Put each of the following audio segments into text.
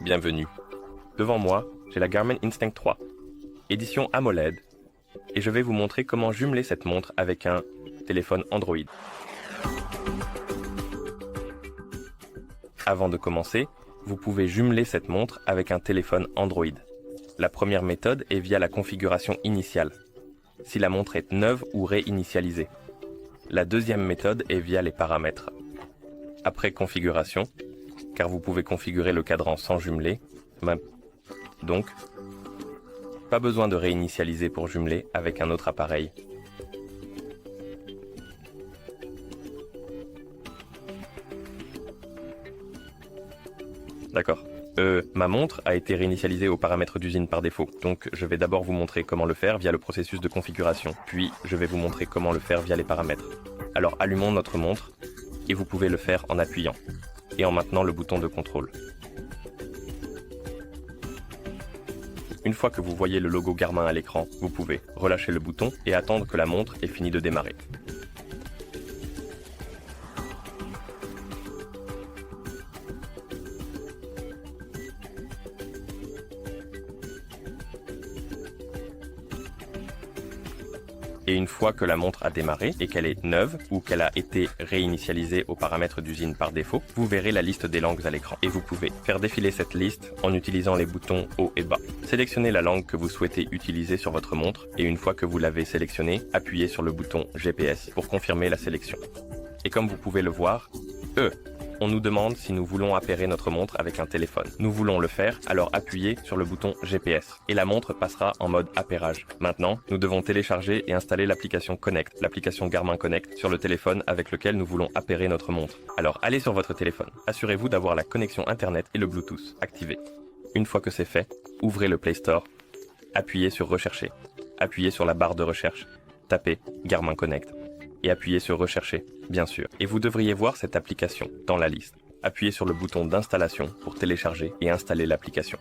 Bienvenue. Devant moi, j'ai la Garmin Instinct 3, édition AMOLED, et je vais vous montrer comment jumeler cette montre avec un téléphone Android. Avant de commencer, vous pouvez jumeler cette montre avec un téléphone Android. La première méthode est via la configuration initiale, si la montre est neuve ou réinitialisée. La deuxième méthode est via les paramètres. Après configuration, car vous pouvez configurer le cadran sans jumeler, donc, pas besoin de réinitialiser pour jumeler avec un autre appareil. D'accord. Ma montre a été réinitialisée aux paramètres d'usine par défaut, donc je vais d'abord vous montrer comment le faire via le processus de configuration, puis je vais vous montrer comment le faire via les paramètres. Alors allumons notre montre, et vous pouvez le faire en appuyant, et en maintenant le bouton de contrôle. Une fois que vous voyez le logo Garmin à l'écran, vous pouvez relâcher le bouton et attendre que la montre ait fini de démarrer. Et une fois que la montre a démarré et qu'elle est neuve ou qu'elle a été réinitialisée aux paramètres d'usine par défaut, vous verrez la liste des langues à l'écran. Et vous pouvez faire défiler cette liste en utilisant les boutons haut et bas. Sélectionnez la langue que vous souhaitez utiliser sur votre montre et une fois que vous l'avez sélectionnée, appuyez sur le bouton GPS pour confirmer la sélection. Et comme vous pouvez le voir, on nous demande si nous voulons appairer notre montre avec un téléphone. Nous voulons le faire, alors appuyez sur le bouton GPS et la montre passera en mode appairage. Maintenant, nous devons télécharger et installer l'application Connect, l'application Garmin Connect, sur le téléphone avec lequel nous voulons appairer notre montre. Alors allez sur votre téléphone. Assurez-vous d'avoir la connexion Internet et le Bluetooth activés. Une fois que c'est fait, ouvrez le Play Store, appuyez sur Rechercher, appuyez sur la barre de recherche, tapez Garmin Connect. Et appuyez sur Rechercher, bien sûr. Et vous devriez voir cette application dans la liste. Appuyez sur le bouton d'installation pour télécharger et installer l'application.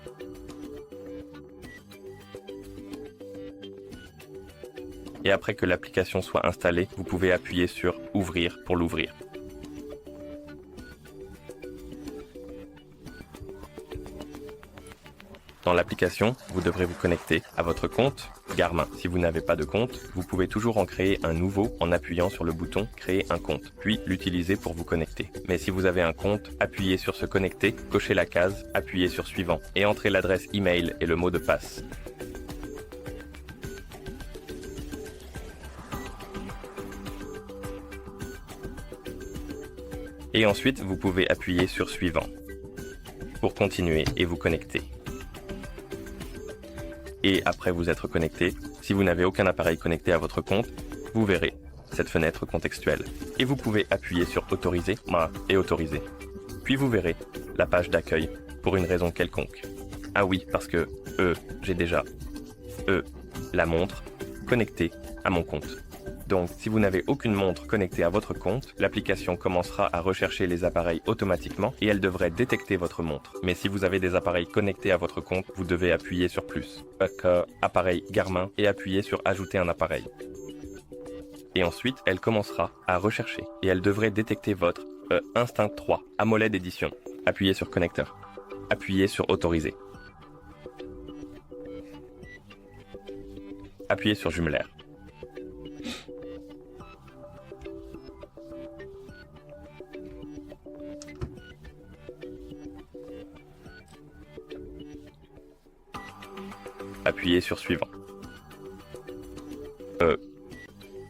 Et après que l'application soit installée, vous pouvez appuyer sur Ouvrir pour l'ouvrir. Dans l'application, vous devrez vous connecter à votre compte Garmin. Si vous n'avez pas de compte, vous pouvez toujours en créer un nouveau en appuyant sur le bouton Créer un compte, puis l'utiliser pour vous connecter. Mais si vous avez un compte, appuyez sur Se connecter, cochez la case, appuyez sur Suivant et entrez l'adresse email et le mot de passe. Et ensuite, vous pouvez appuyer sur Suivant pour continuer et vous connecter. Et après vous être connecté, si vous n'avez aucun appareil connecté à votre compte, vous verrez cette fenêtre contextuelle. Et vous pouvez appuyer sur Autoriser et Autoriser. Puis vous verrez la page d'accueil pour une raison quelconque. Ah oui, parce que j'ai déjà la montre connectée à mon compte. Donc, si vous n'avez aucune montre connectée à votre compte, l'application commencera à rechercher les appareils automatiquement et elle devrait détecter votre montre. Mais si vous avez des appareils connectés à votre compte, vous devez appuyer sur plus, appareil Garmin et appuyer sur Ajouter un appareil. Et ensuite, elle commencera à rechercher et elle devrait détecter votre Instinct 3 AMOLED édition. Appuyez sur Connecteur. Appuyez sur Autoriser. Appuyez sur Jumelaire. Appuyez sur Suivant.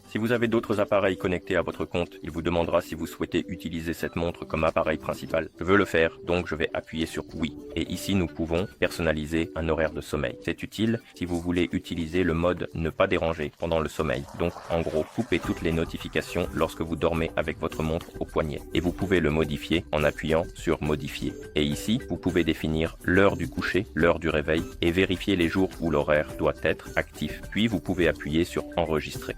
Si vous avez d'autres appareils connectés à votre compte, il vous demandera si vous souhaitez utiliser cette montre comme appareil principal. Je veux le faire, donc je vais appuyer sur Oui. Et ici, nous pouvons personnaliser un horaire de sommeil. C'est utile si vous voulez utiliser le mode Ne pas déranger pendant le sommeil. Donc, en gros, coupez toutes les notifications lorsque vous dormez avec votre montre au poignet. Et vous pouvez le modifier en appuyant sur Modifier. Et ici, vous pouvez définir l'heure du coucher, l'heure du réveil et vérifier les jours où l'horaire doit être actif. Puis, vous pouvez appuyer sur Enregistrer.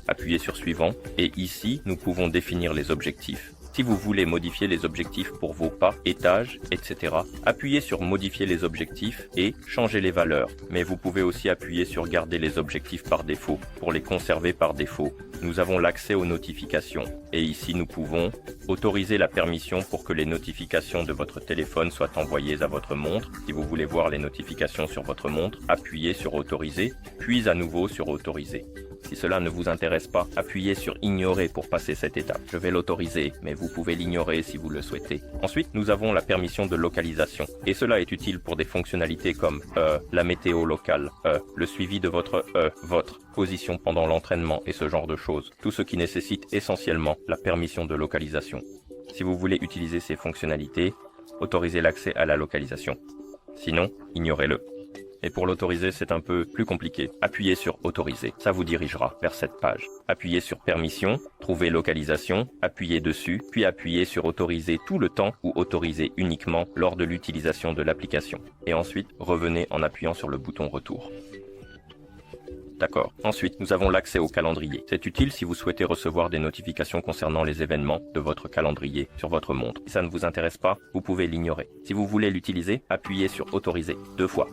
Appuyez sur Suivant et ici, nous pouvons définir les objectifs. Si vous voulez modifier les objectifs pour vos pas, étages, etc., appuyez sur modifier les objectifs et changer les valeurs. Mais vous pouvez aussi appuyer sur garder les objectifs par défaut pour les conserver par défaut. Nous avons l'accès aux notifications et ici nous pouvons autoriser la permission pour que les notifications de votre téléphone soient envoyées à votre montre. Si vous voulez voir les notifications sur votre montre, appuyez sur autoriser, puis à nouveau sur autoriser. Si cela ne vous intéresse pas, appuyez sur ignorer pour passer cette étape. Je vais l'autoriser, mais vous pouvez l'ignorer si vous le souhaitez. Ensuite, nous avons la permission de localisation. Et cela est utile pour des fonctionnalités comme la météo locale, le suivi de votre position pendant l'entraînement et ce genre de choses. Tout ce qui nécessite essentiellement la permission de localisation. Si vous voulez utiliser ces fonctionnalités, autorisez l'accès à la localisation. Sinon, ignorez-le. Et pour l'autoriser, c'est un peu plus compliqué. Appuyez sur autoriser, ça vous dirigera vers cette page. Appuyez sur permission, trouvez localisation, appuyez dessus, puis appuyez sur autoriser tout le temps ou autoriser uniquement lors de l'utilisation de l'application. Et ensuite, revenez en appuyant sur le bouton retour. D'accord. Ensuite, nous avons l'accès au calendrier. C'est utile si vous souhaitez recevoir des notifications concernant les événements de votre calendrier sur votre montre. Si ça ne vous intéresse pas, vous pouvez l'ignorer. Si vous voulez l'utiliser, appuyez sur autoriser 2 fois.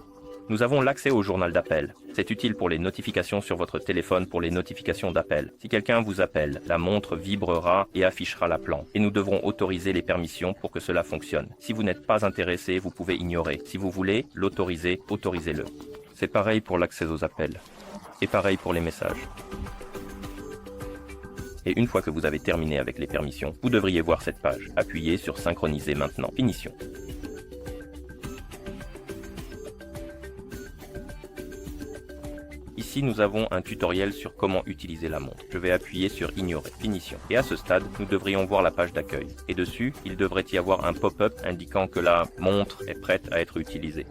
Nous avons l'accès au journal d'appel. C'est utile pour les notifications sur votre téléphone pour les notifications d'appel. Si quelqu'un vous appelle, la montre vibrera et affichera la plante. Et nous devrons autoriser les permissions pour que cela fonctionne. Si vous n'êtes pas intéressé, vous pouvez ignorer. Si vous voulez l'autoriser, autorisez-le. C'est pareil pour l'accès aux appels. Et pareil pour les messages. Et une fois que vous avez terminé avec les permissions, vous devriez voir cette page. Appuyez sur synchroniser maintenant. Finition. Ici, nous avons un tutoriel sur comment utiliser la montre. Je vais appuyer sur ignorer. Finition. Et à ce stade, nous devrions voir la page d'accueil. Et dessus, il devrait y avoir un pop-up indiquant que la montre est prête à être utilisée.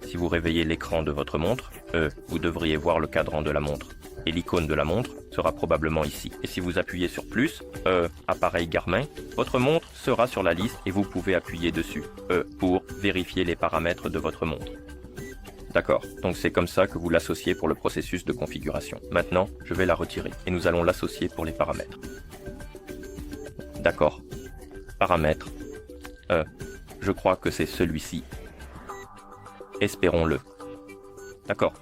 Si vous réveillez l'écran de votre montre, vous devriez voir le cadran de la montre. Et l'icône de la montre sera probablement ici. Et si vous appuyez sur plus, appareil Garmin, votre montre sera sur la liste et vous pouvez appuyer dessus, pour vérifier les paramètres de votre montre. D'accord, donc c'est comme ça que vous l'associez pour le processus de configuration. Maintenant, je vais la retirer et nous allons l'associer pour les paramètres. D'accord, paramètres, je crois que c'est celui-ci. Espérons-le. D'accord.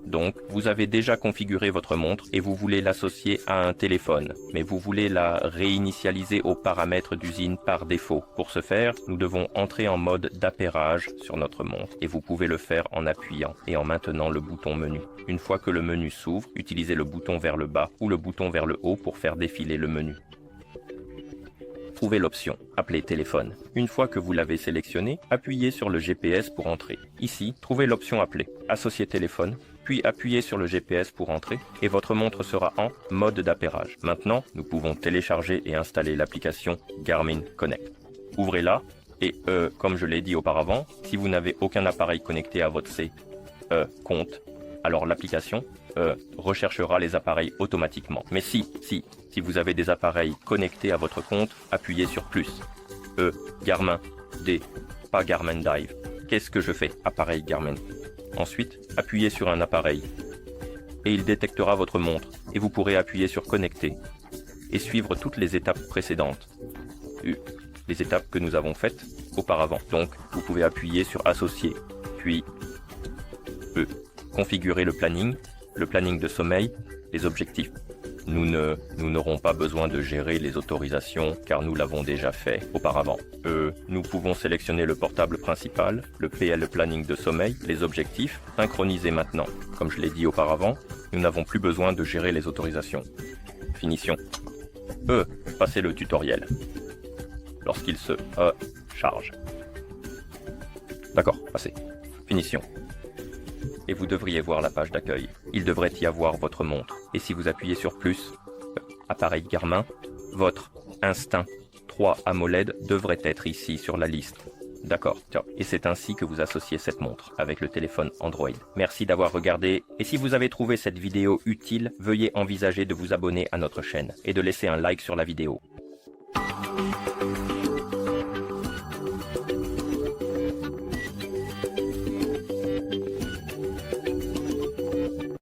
Donc, vous avez déjà configuré votre montre et vous voulez l'associer à un téléphone, mais vous voulez la réinitialiser aux paramètres d'usine par défaut. Pour ce faire, nous devons entrer en mode d'appairage sur notre montre et vous pouvez le faire en appuyant et en maintenant le bouton menu. Une fois que le menu s'ouvre, utilisez le bouton vers le bas ou le bouton vers le haut pour faire défiler le menu. Trouvez l'option « Appeler téléphone ». Une fois que vous l'avez sélectionné, appuyez sur le GPS pour entrer. Ici, trouvez l'option « Appeler »,« Associer téléphone », puis appuyez sur le GPS pour entrer et votre montre sera en mode d'appairage. Maintenant, nous pouvons télécharger et installer l'application Garmin Connect. Ouvrez-la et comme je l'ai dit auparavant, si vous n'avez aucun appareil connecté à votre compte, alors l'application recherchera les appareils automatiquement. Mais si vous avez des appareils connectés à votre compte, appuyez sur plus. Garmin, D, pas Garmin Dive. Qu'est-ce que je fais? Appareil Garmin. Ensuite, appuyez sur un appareil et il détectera votre montre et vous pourrez appuyer sur connecter et suivre toutes les étapes précédentes. Les étapes que nous avons faites auparavant. Donc, vous pouvez appuyer sur associer, puis configurer le planning de sommeil, les objectifs. Nous n'aurons pas besoin de gérer les autorisations car nous l'avons déjà fait auparavant. Nous pouvons sélectionner le portable principal, le PL planning de sommeil, les objectifs, synchroniser maintenant. Comme je l'ai dit auparavant, nous n'avons plus besoin de gérer les autorisations. Finition. Passez le tutoriel. Lorsqu'il se charge. D'accord, passez. Finition. Et vous devriez voir la page d'accueil. Il devrait y avoir votre montre. Et si vous appuyez sur plus, appareil Garmin, votre Instinct 3 AMOLED devrait être ici sur la liste. D'accord, et c'est ainsi que vous associez cette montre avec le téléphone Android. Merci d'avoir regardé et si vous avez trouvé cette vidéo utile, veuillez envisager de vous abonner à notre chaîne et de laisser un like sur la vidéo.